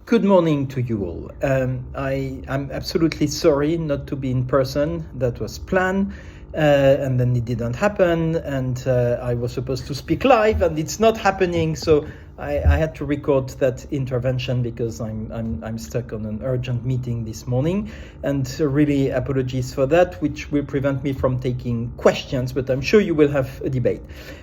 Good morning to you all. I'm absolutely sorry not to be in person. That was planned, and then it didn't happen. And I was supposed to speak live, and it's not happening. So I had to record that intervention because I'm stuck on an urgent meeting this morning. And really apologies for that, which will prevent me from taking questions. But I'm sure you will have a debate.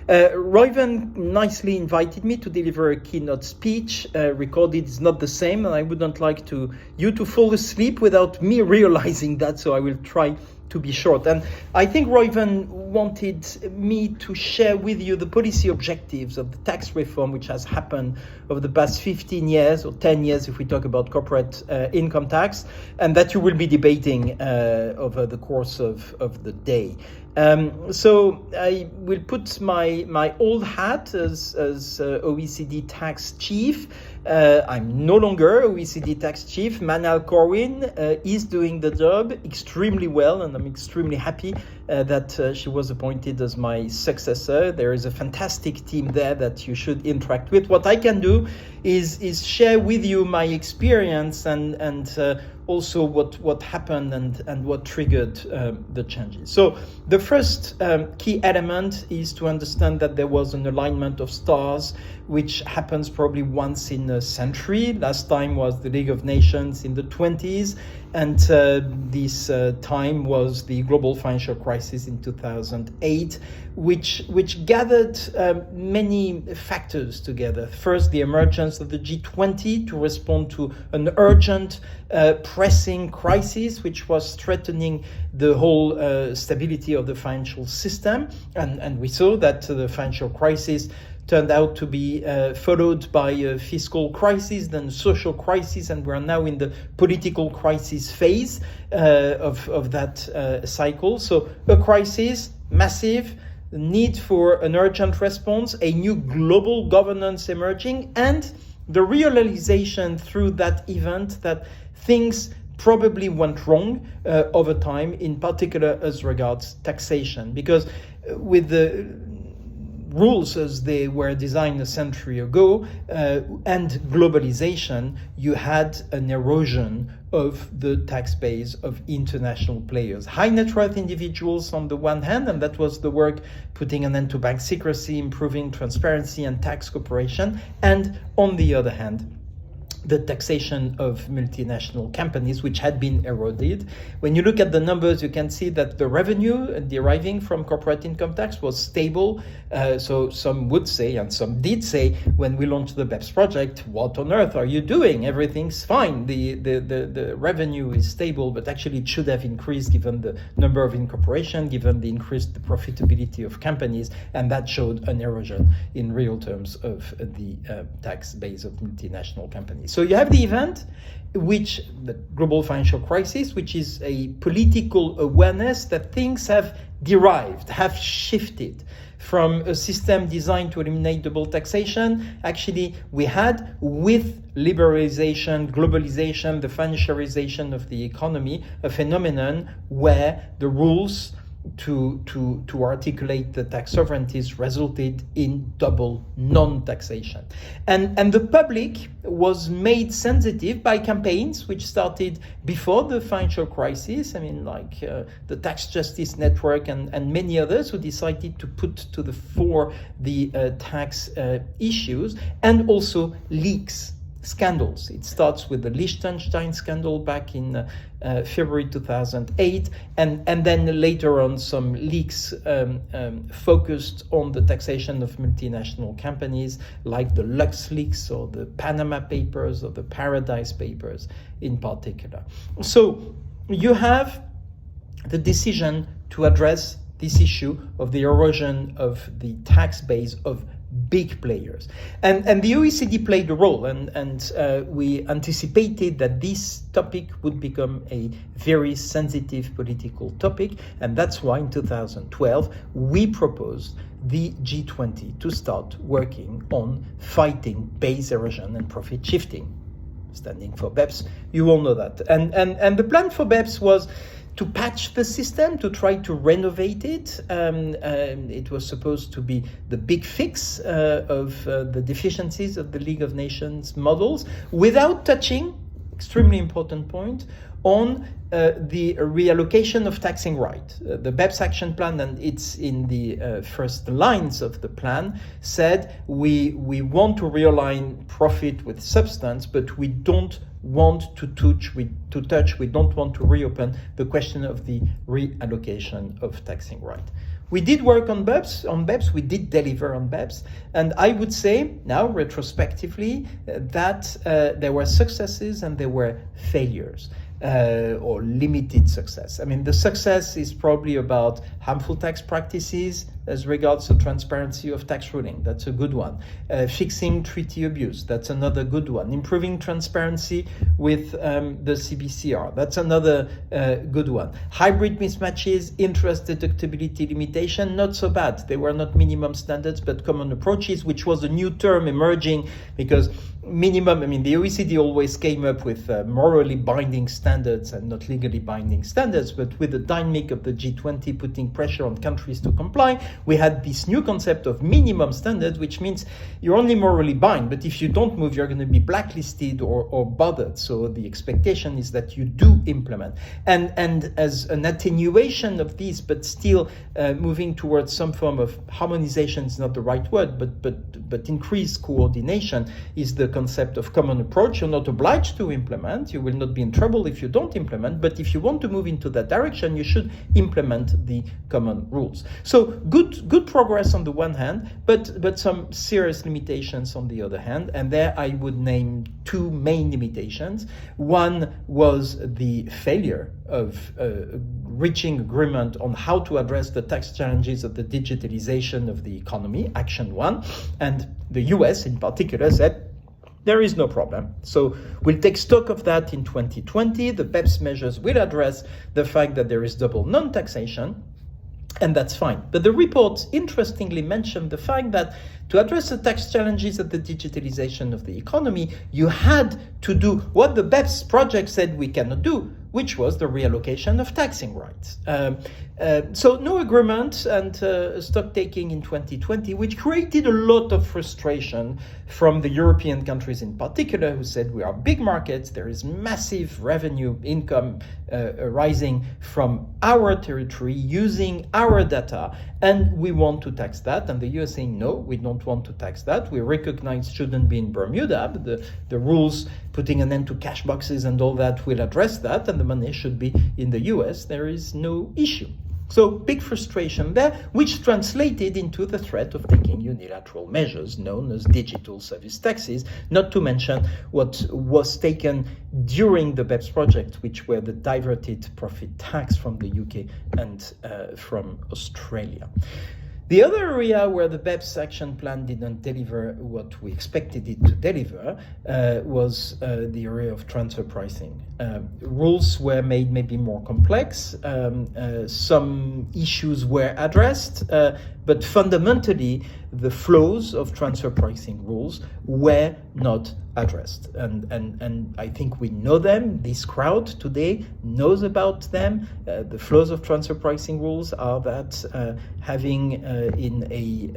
Reuven nicely invited me to deliver a keynote speech. Recorded is not the same, and I wouldn't like you to fall asleep without me realizing that. So I will try to be short. And I think Reuven wanted me to share with you the policy objectives of the tax reform which has happened over the past 15 years or 10 years if we talk about corporate income tax, and that you will be debating over the course of the day. So I will put my old hat as OECD tax chief. I'm no longer OECD tax chief. Manal Corwin is doing the job extremely well, and I'm extremely happy that she was appointed as my successor. There is a fantastic team there that you should interact with. What I can do is share with you my experience and also what happened and what triggered the changes. So the first key element is to understand that there was an alignment of stars, which happens probably once in a century. Last time was the League of Nations in the 20s, and this time was the global financial crisis in 2008, which gathered many factors together. First, the emergence of the G20 to respond to an urgent, pressing crisis, which was threatening the whole stability of the financial system. And we saw that the financial crisis turned out to be followed by a fiscal crisis, then social crisis, and we're now in the political crisis phase of that cycle. So a crisis, massive, need for an urgent response, a new global governance emerging, and the realization through that event that things probably went wrong over time, in particular as regards taxation, because with the rules as they were designed a century ago and globalization, you had an erosion of the tax base of international players. High net worth individuals on the one hand, and that was the work putting an end to bank secrecy, improving transparency and tax cooperation, and on the other hand, the taxation of multinational companies, which had been eroded. When you look at the numbers, you can see that the revenue deriving from corporate income tax was stable. So some would say, and some did say, when we launched the BEPS project, what on earth are you doing? Everything's fine. The revenue is stable, but actually it should have increased given the number of incorporation, given the increased profitability of companies, and that showed an erosion in real terms of the tax base of multinational companies. So you have the event, the global financial crisis, which is a political awareness that things have shifted from a system designed to eliminate double taxation. Actually, we had, with liberalization, globalization, the financiarization of the economy, a phenomenon where the rules to articulate the tax sovereignties resulted in double non-taxation. And the public was made sensitive by campaigns which started before the financial crisis. I mean, like the Tax Justice Network and many others who decided to put to the fore the tax issues, and also leaks, scandals. It starts with the Liechtenstein scandal back in February 2008, and then later on some leaks focused on the taxation of multinational companies, like the LuxLeaks or the Panama Papers or the Paradise Papers in particular. So you have the decision to address this issue of the erosion of the tax base of big players. And the OECD played a role, and we anticipated that this topic would become a very sensitive political topic, and that's why in 2012 we proposed the G20 to start working on fighting base erosion and profit shifting. standing for BEPS. You all know that. And the plan for BEPS was to patch the system, to try to renovate it. It was supposed to be the big fix of the deficiencies of the League of Nations models without touching, extremely important point, on the reallocation of taxing right. The BEPS action plan, and it's in the first lines of the plan, said we want to realign profit with substance, but we don't want to touch, we don't want to reopen the question of the reallocation of taxing right. We did work on BEPS, we did deliver on BEPS, and I would say now, retrospectively, that there were successes and there were failures. Or limited success. I mean, the success is probably about harmful tax practices as regards to transparency of tax ruling. That's a good one. Fixing treaty abuse. That's another good one. Improving transparency with the CBCR. That's another good one. Hybrid mismatches, interest deductibility limitation, not so bad. They were not minimum standards, but common approaches, which was a new term emerging because minimum, I mean, the OECD always came up with morally binding standards and not legally binding standards, but with the dynamic of the G20 putting pressure on countries to comply, we had this new concept of minimum standards, which means you're only morally bound, but if you don't move, you're going to be blacklisted or bothered. So the expectation is that you do implement. And as an attenuation of this, but still moving towards some form of harmonization is not the right word, but increased coordination is the concept of common approach. You're not obliged to implement. You will not be in trouble if you don't implement, but if you want to move into that direction, you should implement the common rules. So good progress on the one hand, but some serious limitations on the other hand, and there I would name two main limitations. One was the failure of reaching agreement on how to address the tax challenges of the digitalization of the economy, Action 1, and the US in particular said, there is no problem. So we'll take stock of that in 2020. The BEPS measures will address the fact that there is double non-taxation, and that's fine. But the report interestingly mentioned the fact that to address the tax challenges of the digitalization of the economy, you had to do what the BEPS project said we cannot do, which was the reallocation of taxing rights. So no agreement and stock taking in 2020, which created a lot of frustration from the European countries in particular, who said we are big markets, there is massive revenue income arising from our territory using our data, and we want to tax that. And the US saying, no, we don't want to tax that. We recognize it shouldn't be in Bermuda, but the rules putting an end to cash boxes and all that will address that, and the money should be in the US. There is no issue. So big frustration there, which translated into the threat of taking unilateral measures known as digital service taxes, not to mention what was taken during the BEPS project, which were the diverted profit tax from the UK and from Australia. The other area where the BEPS action plan didn't deliver what we expected it to deliver was the area of transfer pricing. Rules were made maybe more complex, some issues were addressed, but fundamentally the flows of transfer pricing rules were not addressed. And I think we know them. This crowd today knows about them. The flows of transfer pricing rules are that having in a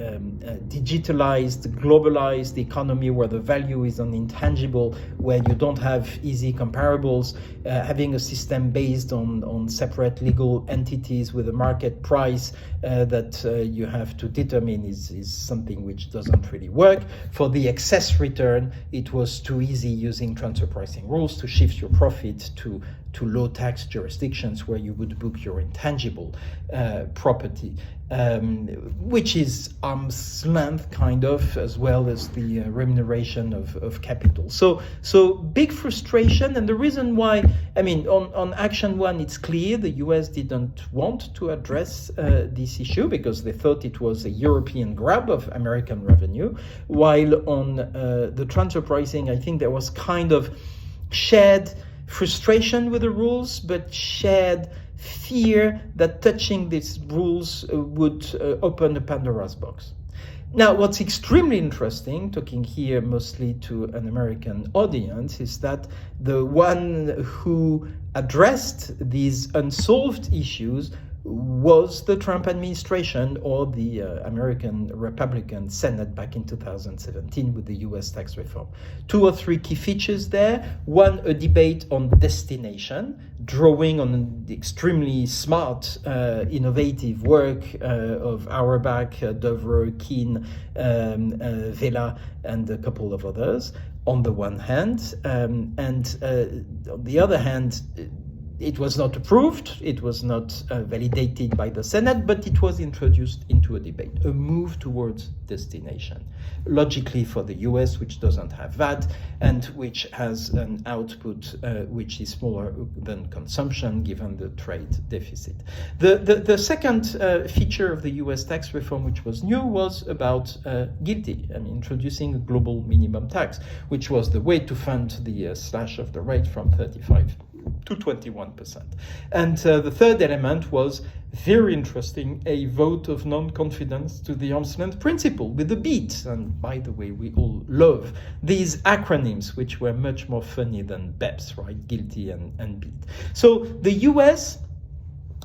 digitalized, globalized economy where the value is an intangible, where you don't have easy comparables, having a system based on separate legal entities with a market price that you have to determine is something which doesn't really work. For the excess return, it was too easy using transfer pricing rules to shift your profit to low tax jurisdictions where you would book your intangible property, which is arm's length kind of, as well as the remuneration of capital. So big frustration, and the reason why, I mean, on Action 1, it's clear the US didn't want to address this issue because they thought it was a European grab of American revenue, while on the transfer pricing, I think there was kind of shared frustration with the rules, but shared fear that touching these rules would open a Pandora's box. Now, what's extremely interesting, talking here mostly to an American audience, is that the one who addressed these unsolved issues was the Trump administration or the American Republican Senate back in 2017 with the US tax reform. 2 or 3 key features there. One, a debate on destination, drawing on the extremely smart, innovative work of Auerbach, Dover, Keane, Vela, and a couple of others, on the one hand. And on the other hand, it was not approved, it was not validated by the Senate, but it was introduced into a debate, a move towards destination. Logically for the US, which doesn't have VAT, and which has an output which is smaller than consumption, given the trade deficit. The second feature of the US tax reform, which was new, was about GILTI, and introducing a global minimum tax, which was the way to fund the slash of the rate from 35 to 21%. And the third element was, very interesting, a vote of non-confidence to the arm's length principle with the BEAT. And by the way, we all love these acronyms, which were much more funny than BEPS, right? GILTI and BEAT. So the US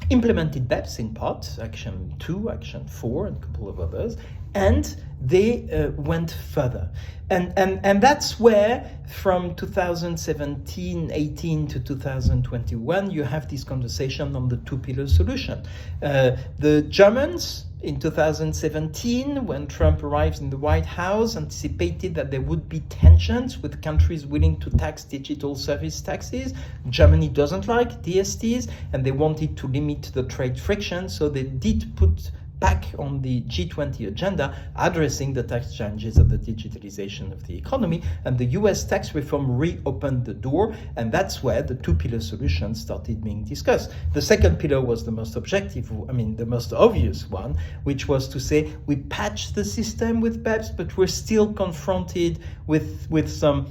implemented BEPS in part, Action 2, Action 4, and a couple of others, and they went further. And that's where, from 2017-18 to 2021, you have this conversation on the two-pillar solution. The Germans, in 2017, when Trump arrived in the White House, anticipated that there would be tensions with countries willing to tax digital service taxes. Germany doesn't like DSTs, and they wanted to limit the trade friction, so they did put back on the G20 agenda, addressing the tax challenges of the digitalization of the economy, and the US tax reform reopened the door, and that's where the two-pillar solution started being discussed. The second pillar was the most objective, the most obvious one, which was to say, we patched the system with BEPS, but we're still confronted with some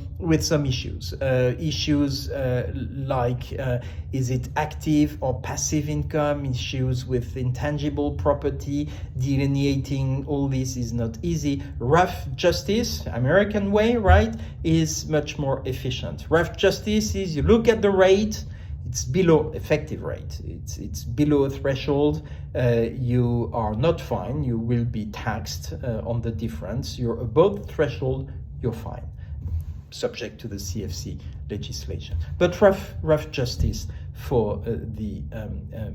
issues. Issues like, is it active or passive income? Issues with intangible property. Delineating all this is not easy. Rough justice, American way, right, is much more efficient. Rough justice is you look at the rate, it's below effective rate. It's below a threshold. You are not fine. You will be taxed on the difference. You're above the threshold, you're fine, subject to the CFC legislation. But rough justice for the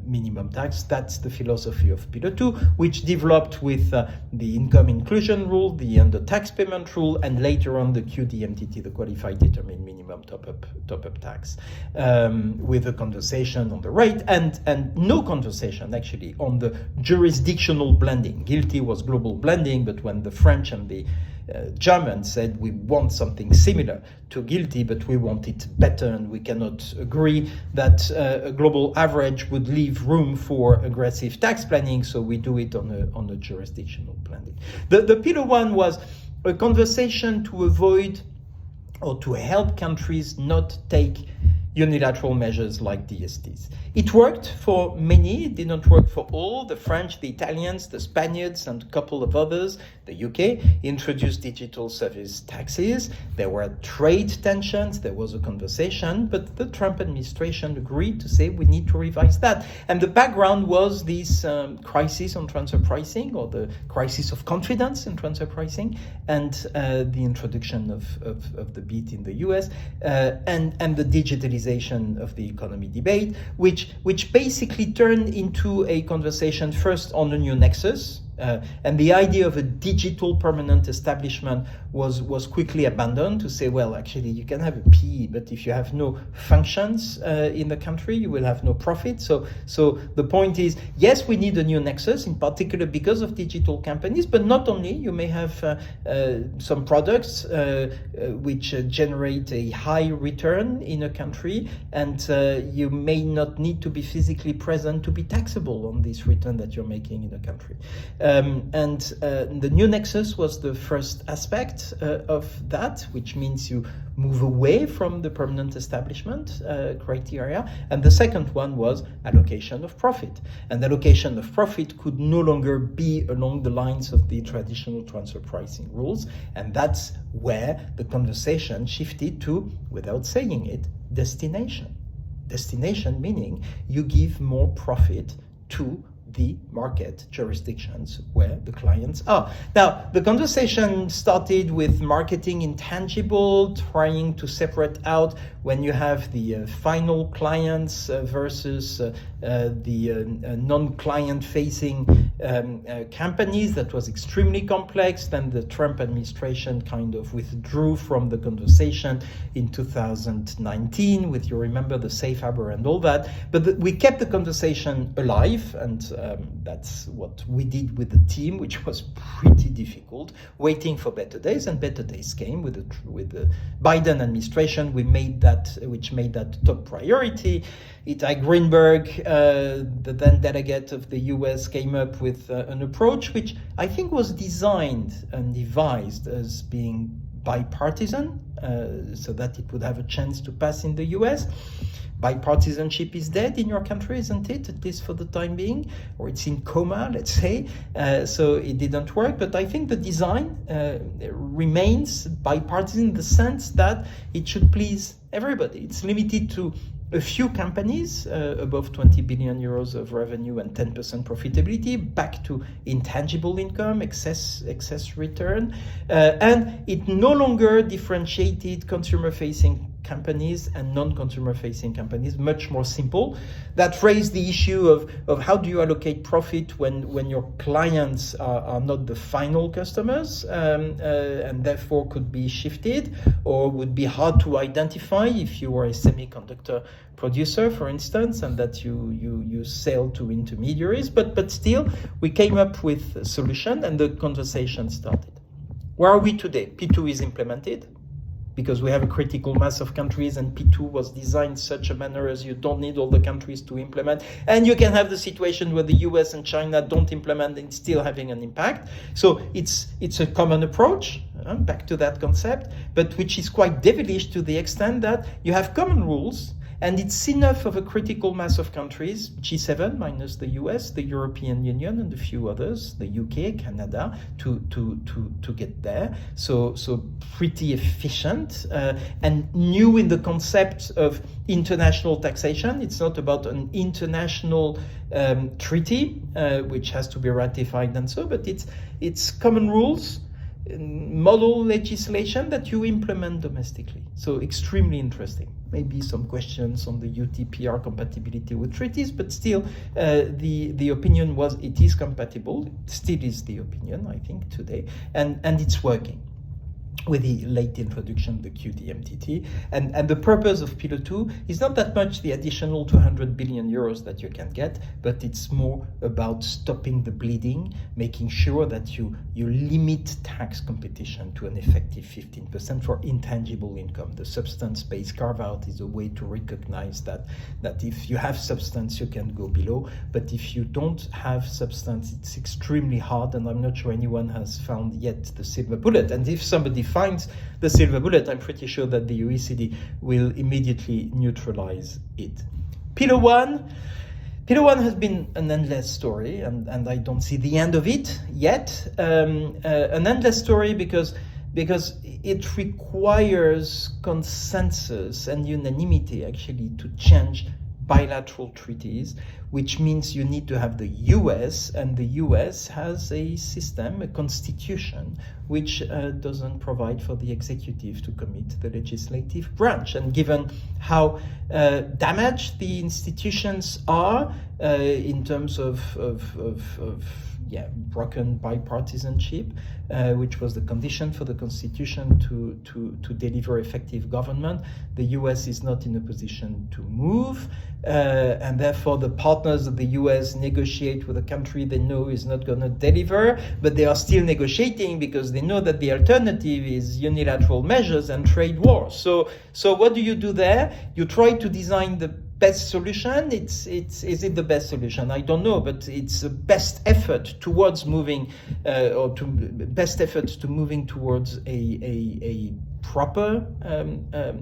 minimum tax. That's the philosophy of Pillar 2, which developed with the income inclusion rule, the under tax payment rule, and later on the QDMTT, the qualified determined minimum top-up tax, with a conversation on the rate and no conversation actually on the jurisdictional blending. GILTI was global blending, but when the French and the Germans said we want something similar to GILTI, but we want it better, and we cannot agree that a global average would leave room for aggressive tax planning, so we do it on a jurisdictional blending. The Pillar 1 was a conversation to avoid or to help countries not take unilateral measures like DSTs. It worked for many, it did not work for all. The French, the Italians, the Spaniards, and a couple of others. The UK introduced digital service taxes. There were trade tensions, there was a conversation, but the Trump administration agreed to say we need to revise that. And the background was this crisis on transfer pricing, or the crisis of confidence in transfer pricing, and the introduction of the BEAT in the US, and the digitalization of the economy debate, which basically turned into a conversation first on the new nexus. And the idea of a digital permanent establishment was quickly abandoned to say, well, actually, you can have a PE, but if you have no functions in the country, you will have no profit. So the point is, yes, we need a new nexus, in particular because of digital companies, but not only. You may have some products which generate a high return in a country, and you may not need to be physically present to be taxable on this return that you're making in a country. And the new nexus was the first aspect of that, which means you move away from the permanent establishment criteria. And the second one was allocation of profit. And allocation of profit could no longer be along the lines of the traditional transfer pricing rules. And that's where the conversation shifted to, without saying it, destination. Destination meaning you give more profit to the market jurisdictions where the clients are. Now, the conversation started with marketing intangible, trying to separate out when you have the final clients versus the non-client facing companies. That was extremely complex. Then the Trump administration kind of withdrew from the conversation in 2019 with, you remember, the safe harbor and all that. But we kept the conversation alive, and that's what we did with the team, which was pretty difficult, waiting for better days, and better days came with the Biden administration. Which made that top priority. Itai Greenberg, the then delegate of the US, came up with an approach which I think was designed and devised as being bipartisan, so that it would have a chance to pass in the US. Bipartisanship is dead in your country, isn't it? At least for the time being, or it's in coma, let's say. So it didn't work. But I think the design remains bipartisan in the sense that it should please everybody. It's limited to a few companies above 20 billion euros of revenue and 10% profitability, back to intangible income, excess return, and it no longer differentiated consumer-facing companies and non-consumer facing companies, much more simple. That raised the issue of how do you allocate profit when your clients are not the final customers, and therefore could be shifted or would be hard to identify if you were a semiconductor producer, for instance, and that you sell to intermediaries. But still, we came up with a solution and the conversation started. Where are we today? P2 is implemented, because we have a critical mass of countries, and P2 was designed in such a manner as you don't need all the countries to implement. And you can have the situation where the US and China don't implement and still having an impact. So it's a common approach, back to that concept, but which is quite devilish to the extent that you have common rules, and it's enough of a critical mass of countries, G7 minus the US, the European Union, and a few others, the UK, Canada, to get there. So pretty efficient and new in the concept of international taxation. It's not about an international treaty which has to be ratified and so, but it's common rules, model legislation that you implement domestically. So extremely interesting. Maybe some questions on the UTPR compatibility with treaties, but still the opinion was it is compatible. It still is the opinion, I think, today, and it's working with the late introduction of the QDMTT. And the purpose of Pillar 2 is not that much the additional 200 billion euros that you can get, but it's more about stopping the bleeding, making sure that you limit tax competition to an effective 15% for intangible income. The substance-based carve-out is a way to recognize that if you have substance, you can go below, but if you don't have substance, it's extremely hard, and I'm not sure anyone has found yet the silver bullet. And if somebody finds the silver bullet, I'm pretty sure that the OECD will immediately neutralize it. Pillar 1 has been an endless story, and I don't see the end of it yet. An endless story because it requires consensus and unanimity, actually, to change bilateral treaties, which means you need to have the US, and the US has a system, a constitution, which doesn't provide for the executive to commit the legislative branch. And given how damaged the institutions are in terms of broken bipartisanship, which was the condition for the Constitution to deliver effective government, the US is not in a position to move, and therefore the partners of the US negotiate with a country they know is not going to deliver, but they are still negotiating because they know that the alternative is unilateral measures and trade wars. So what do you do there? You try to design the best solution? Is it the best solution? I don't know, but it's the best effort towards moving, best efforts to moving towards a proper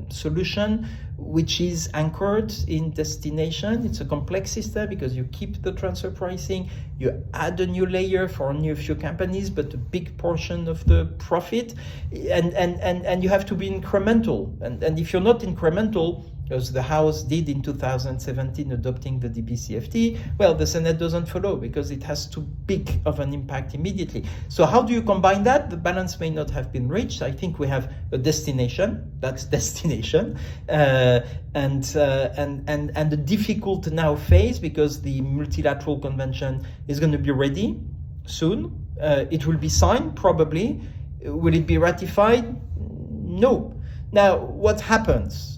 solution, which is anchored in destination. It's a complex system because you keep the transfer pricing, you add a new layer for only a few companies, but a big portion of the profit, and you have to be incremental. And if you're not incremental, as the House did in 2017 adopting the DBCFT, well, the Senate doesn't follow because it has too big of an impact immediately. So how do you combine that? The balance may not have been reached. I think we have a destination, that's destination, and a difficult now phase because the multilateral convention is going to be ready soon. It will be signed probably. Will it be ratified? No. Now, what happens?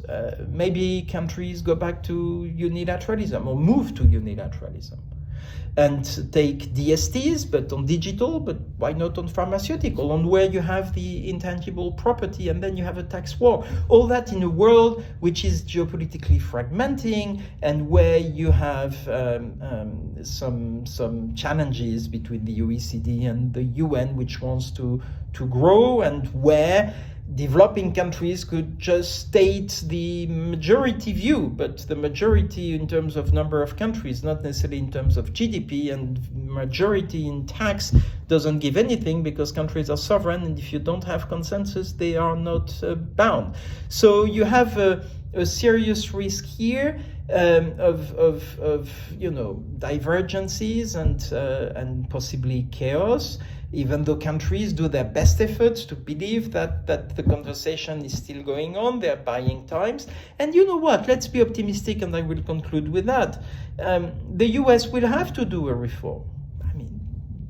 Maybe countries go back to unilateralism or move to unilateralism and take DSTs, but on digital, but why not on pharmaceutical, on where you have the intangible property, and then you have a tax war. All that in a world which is geopolitically fragmenting and where you have some challenges between the OECD and the UN, which wants to grow, and where developing countries could just state the majority view, but the majority in terms of number of countries, not necessarily in terms of GDP, and majority in tax doesn't give anything because countries are sovereign, and if you don't have consensus, they are not bound. So you have a serious risk here of divergences and possibly chaos, even though countries do their best efforts to believe that the conversation is still going on. They're buying times. And you know what? Let's be optimistic, and I will conclude with that. The US will have to do a reform. I mean,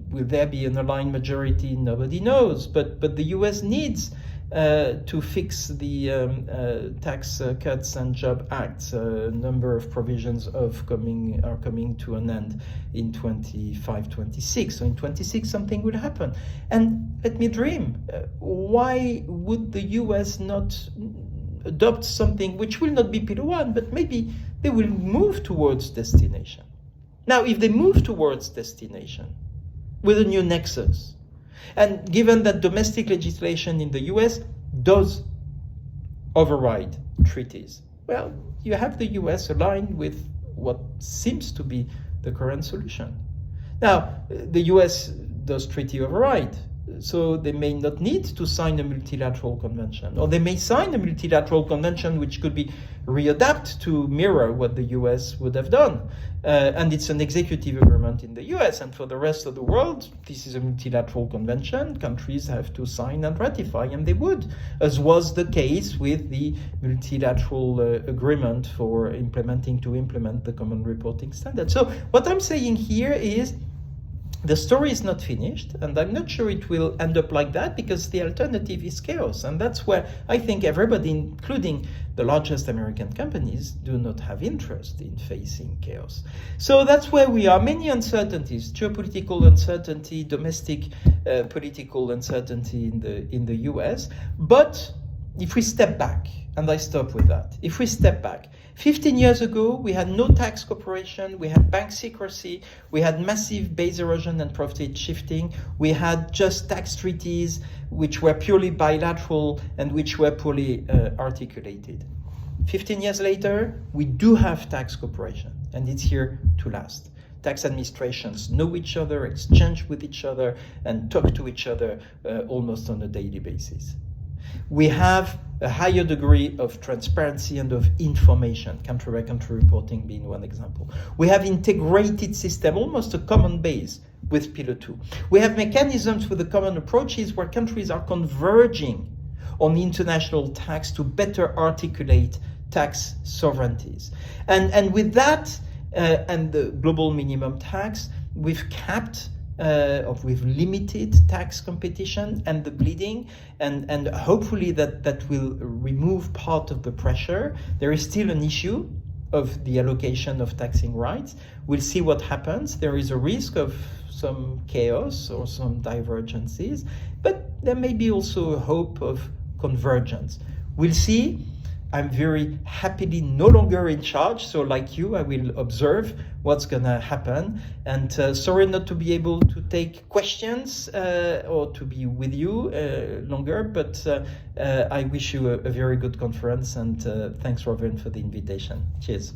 will there be an aligned majority? Nobody knows. But the US needs to fix the Tax Cuts and Job Act. A number of provisions are coming to an end in 25-26. So in 26 something will happen. And let me dream. Why would the US not adopt something which will not be Pillar 1, but maybe they will move towards destination? Now, if they move towards destination with a new nexus, and given that domestic legislation in the US does override treaties, well, you have the US aligned with what seems to be the current solution. Now, the US does treaty override, so they may not need to sign a multilateral convention, or they may sign a multilateral convention which could be readapted to mirror what the US would have done. And it's an executive agreement in the US, and for the rest of the world, this is a multilateral convention. Countries have to sign and ratify, and they would, as was the case with the multilateral agreement for implement the common reporting standard. So what I'm saying here is, the story is not finished, and I'm not sure it will end up like that, because the alternative is chaos. And that's where I think everybody, including the largest American companies, do not have interest in facing chaos. So that's where we are. Many uncertainties, geopolitical uncertainty, domestic political uncertainty in the US. But if we step back, and I stop with that, if we step back, 15 years ago, we had no tax cooperation, we had bank secrecy, we had massive base erosion and profit shifting, we had just tax treaties which were purely bilateral and which were poorly articulated. 15 years later, we do have tax cooperation, and it's here to last. Tax administrations know each other, exchange with each other, and talk to each other almost on a daily basis. We have a higher degree of transparency and of information, country by country reporting being one example. We have integrated system, almost a common base with Pillar 2. We have mechanisms with the common approaches where countries are converging on international tax to better articulate tax sovereignties. And with that and the global minimum tax, we've capped we've limited tax competition and the bleeding, and hopefully that will remove part of the pressure. There is still an issue of the allocation of taxing rights. We'll see what happens. There is a risk of some chaos or some divergences, but there may be also a hope of convergence. We'll see. I'm very happily no longer in charge. So like you, I will observe what's gonna happen. And sorry not to be able to take questions or to be with you longer, but I wish you a very good conference, and thanks, Robin, for the invitation. Cheers.